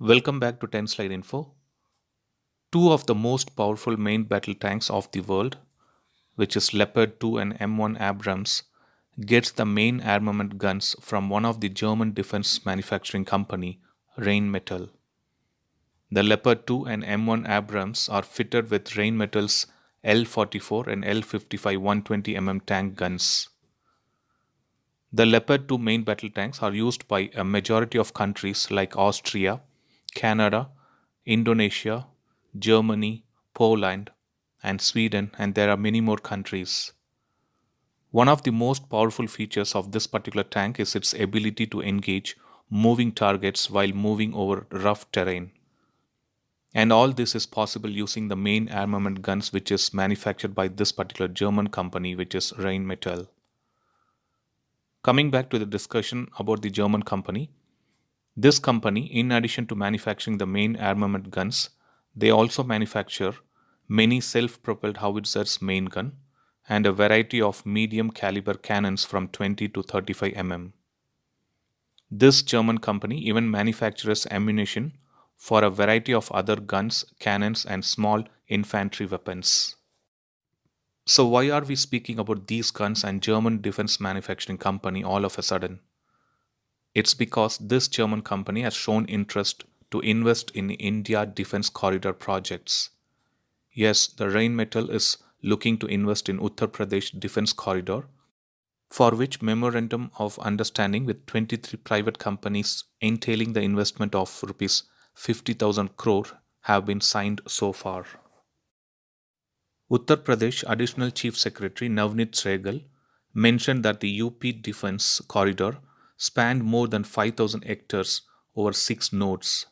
Welcome back to 10 Slide Info. Two of the most powerful main battle tanks of the world, which is Leopard 2 and M1 Abrams, gets the main armament guns from one of the German defense manufacturing company, Rheinmetall. The Leopard 2 and M1 Abrams are fitted with Rheinmetall's L44 and L55 120 tank guns. The Leopard 2 main battle tanks are used by a majority of countries like Austria, Canada, Indonesia, Germany, Poland, and Sweden, and there are many more countries. One of the most powerful features of this particular tank is its ability to engage moving targets while moving over rough terrain. And all this is possible using the main armament guns, which is manufactured by this particular German company, which is Rheinmetall. Coming back to the discussion about the German company, this company, in addition to manufacturing the main armament guns, they also manufacture many self-propelled howitzers main gun and a variety of medium caliber cannons from 20 to 35 This German company even manufactures ammunition for a variety of other guns, cannons, and small infantry weapons. So why are we speaking about these guns and German defense manufacturing company all of a sudden? It's because this German company has shown interest to invest in India defense corridor projects. Yes, the Rheinmetall is looking to invest in Uttar Pradesh defense corridor, for which memorandum of understanding with 23 private companies entailing the investment of rupees 50,000 crore have been signed so far. Uttar Pradesh Additional Chief Secretary Navneet Sehgal mentioned that the UP defense corridor spanned more than 5,000 hectares over 6 nodes.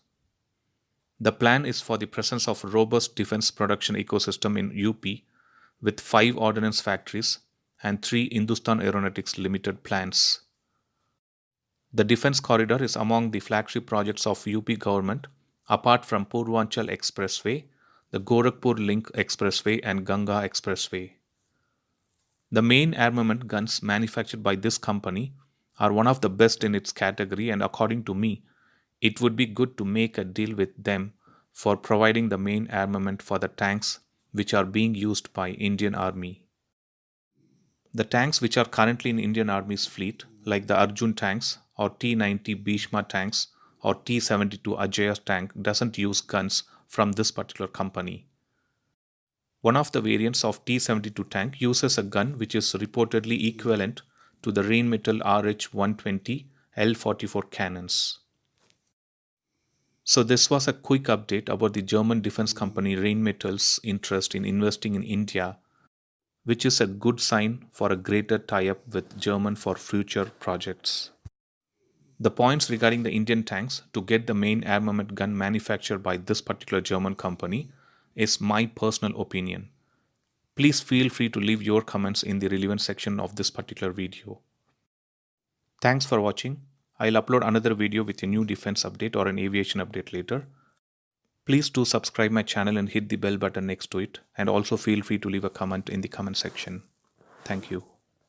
The plan is for the presence of robust defense production ecosystem in UP with 5 ordnance factories and 3 Hindustan Aeronautics Limited plants. The defense corridor is among the flagship projects of UP government apart from Purvanchal Expressway, the Gorakhpur Link Expressway and Ganga Expressway. The main armament guns manufactured by this company are one of the best in its category, and according to me, it would be good to make a deal with them for providing the main armament for the tanks which are being used by Indian Army. The tanks which are currently in Indian Army's fleet, like the Arjun tanks or T-90 Bhishma tanks or T-72 Ajaya tank, doesn't use guns from this particular company. One of the variants of T-72 tank uses a gun which is reportedly equivalent to the Rheinmetall RH-120 L44 cannons. So this was a quick update about the German defense company Rheinmetall's interest in investing in India, which is a good sign for a greater tie-up with German for future projects. The points regarding the Indian tanks to get the main armament gun manufactured by this particular German company is my personal opinion. Please feel free to leave your comments in the relevant section of this particular video. Thanks for watching. I'll upload another video with a new defense update or an aviation update later. Please do subscribe my channel and hit the bell button next to it, and also feel free to leave a comment in the comment section. Thank you.